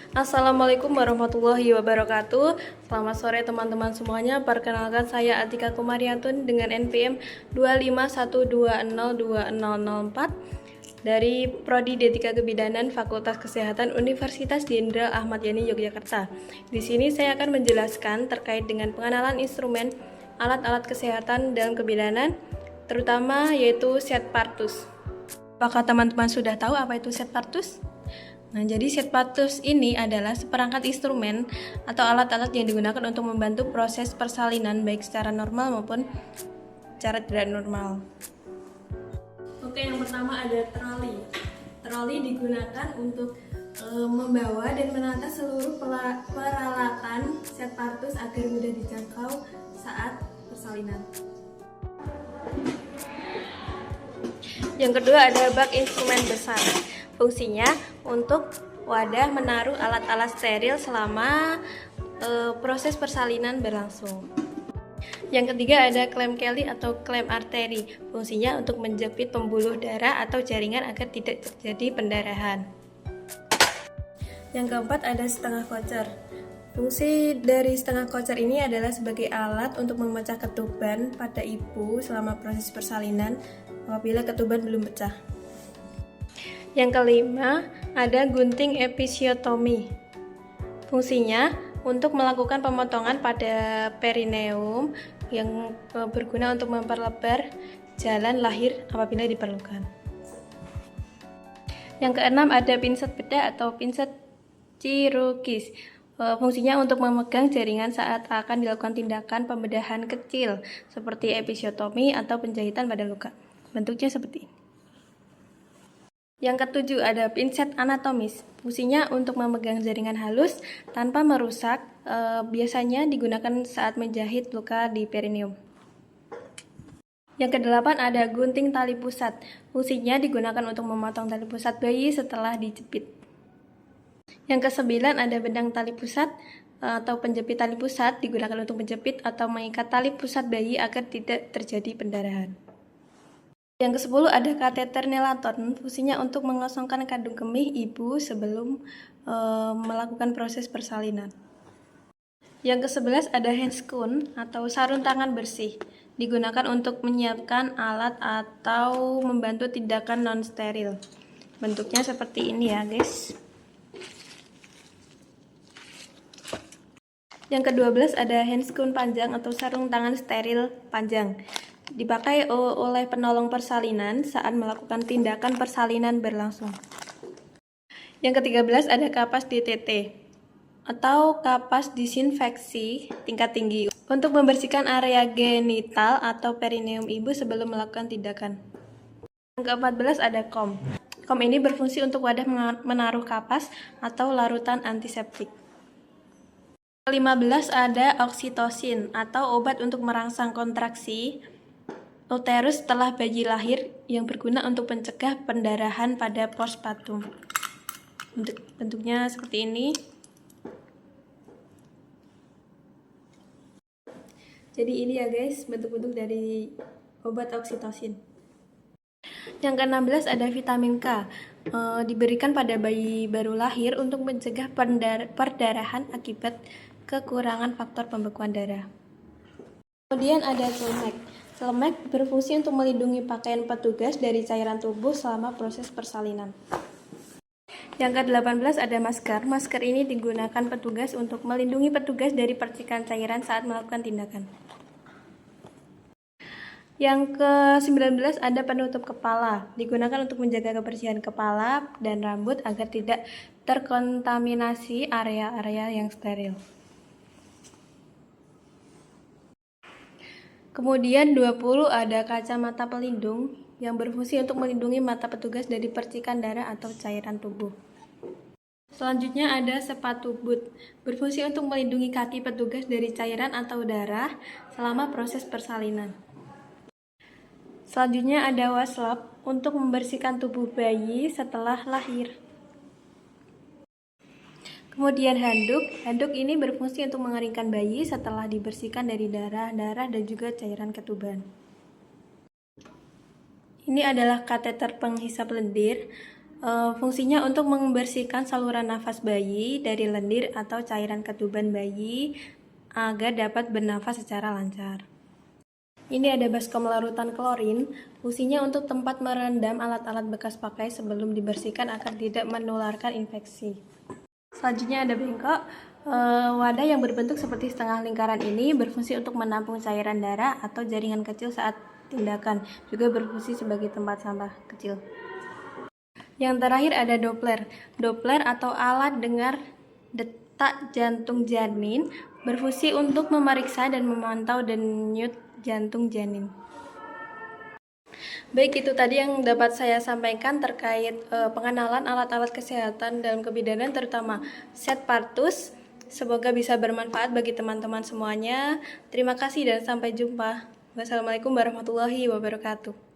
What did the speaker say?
Assalamualaikum warahmatullahi wabarakatuh. Selamat sore teman-teman semuanya. Perkenalkan saya Atika Kumariatun dengan NPM 251202004 dari Prodi D3 Kebidanan Fakultas Kesehatan Universitas Jenderal Ahmad Yani Yogyakarta. Di sini saya akan menjelaskan terkait dengan pengenalan instrumen alat-alat kesehatan dalam kebidanan, terutama yaitu set partus. Apakah teman-teman sudah tahu apa itu set partus? Nah, jadi set partus ini adalah seperangkat instrumen atau alat-alat yang digunakan untuk membantu proses persalinan baik secara normal maupun secara tidak normal. Oke, yang pertama ada troli. Troli digunakan untuk membawa dan menata seluruh peralatan set partus agar mudah dijangkau saat persalinan. Yang kedua ada bak instrumen besar. Fungsinya untuk wadah menaruh alat-alat steril selama proses persalinan berlangsung. Yang ketiga ada klem Kelly atau klem arteri. Fungsinya untuk menjepit pembuluh darah atau jaringan agar tidak terjadi pendarahan. Yang keempat ada setengah kocer. Fungsi dari setengah kocer ini adalah sebagai alat untuk memecah ketuban pada ibu selama proses persalinan apabila ketuban belum pecah. Yang kelima, ada gunting episiotomi. Fungsinya untuk melakukan pemotongan pada perineum yang berguna untuk memperlebar jalan lahir apabila diperlukan. Yang keenam, ada pinset bedah atau pinset chirurgis. Fungsinya untuk memegang jaringan saat akan dilakukan tindakan pembedahan kecil seperti episiotomi atau penjahitan pada luka. Bentuknya seperti ini. Yang ketujuh ada pinset anatomis. Fungsinya untuk memegang jaringan halus tanpa merusak, biasanya digunakan saat menjahit luka di perineum. Yang kedelapan ada gunting tali pusat. Fungsinya digunakan untuk memotong tali pusat bayi setelah dijepit. Yang kesembilan ada benang tali pusat atau penjepit tali pusat, digunakan untuk menjepit atau mengikat tali pusat bayi agar tidak terjadi pendarahan. Yang ke-10 ada kateter nelaton. Fungsinya untuk mengosongkan kandung kemih ibu sebelum melakukan proses persalinan. Yang ke-11 ada handscoon atau sarung tangan bersih. Digunakan untuk menyiapkan alat atau membantu tindakan non-steril. Bentuknya seperti ini ya guys. Yang ke-12 ada handscoon panjang atau sarung tangan steril panjang. Dipakai oleh penolong persalinan saat melakukan tindakan persalinan berlangsung. Yang ke-13 ada kapas DTT atau kapas disinfeksi tingkat tinggi untuk membersihkan area genital atau perineum ibu sebelum melakukan tindakan. Yang ke-14 ada kom. Kom ini berfungsi untuk wadah menaruh kapas atau larutan antiseptik. Ke-15 ada oksitosin atau obat untuk merangsang kontraksi uterus setelah bayi lahir yang berguna untuk mencegah pendarahan pada postpartum. Bentuknya seperti ini. Jadi ini ya guys, bentuk-bentuk dari obat oksitosin. Yang ke-16 ada vitamin K. Diberikan pada bayi baru lahir untuk mencegah perdarahan akibat kekurangan faktor pembekuan darah. Kemudian ada celemek. Celemek berfungsi untuk melindungi pakaian petugas dari cairan tubuh selama proses persalinan. Yang ke-18 ada masker. Masker ini digunakan petugas untuk melindungi petugas dari percikan cairan saat melakukan tindakan. Yang ke-19 ada penutup kepala. Digunakan untuk menjaga kebersihan kepala dan rambut agar tidak terkontaminasi area-area yang steril. Kemudian 20 ada kacamata pelindung yang berfungsi untuk melindungi mata petugas dari percikan darah atau cairan tubuh. Selanjutnya ada sepatu boot, berfungsi untuk melindungi kaki petugas dari cairan atau darah selama proses persalinan. Selanjutnya ada washcloth untuk membersihkan tubuh bayi setelah lahir. Kemudian handuk ini berfungsi untuk mengeringkan bayi setelah dibersihkan dari darah dan juga cairan ketuban. Ini adalah kateter penghisap lendir. Fungsinya untuk membersihkan saluran nafas bayi dari lendir atau cairan ketuban bayi agar dapat bernafas secara lancar. Ini ada baskom larutan klorin, fungsinya untuk tempat merendam alat-alat bekas pakai sebelum dibersihkan agar tidak menularkan infeksi. Selanjutnya ada bengkok, wadah yang berbentuk seperti setengah lingkaran ini berfungsi untuk menampung cairan darah atau jaringan kecil saat tindakan, juga berfungsi sebagai tempat sampah kecil. Yang terakhir ada Doppler. Doppler atau alat dengar detak jantung janin berfungsi untuk memeriksa dan memantau denyut jantung janin. Baik, itu tadi yang dapat saya sampaikan terkait pengenalan alat-alat kesehatan dalam kebidanan, terutama set partus. Semoga bisa bermanfaat bagi teman-teman semuanya. Terima kasih dan sampai jumpa. Wassalamualaikum warahmatullahi wabarakatuh.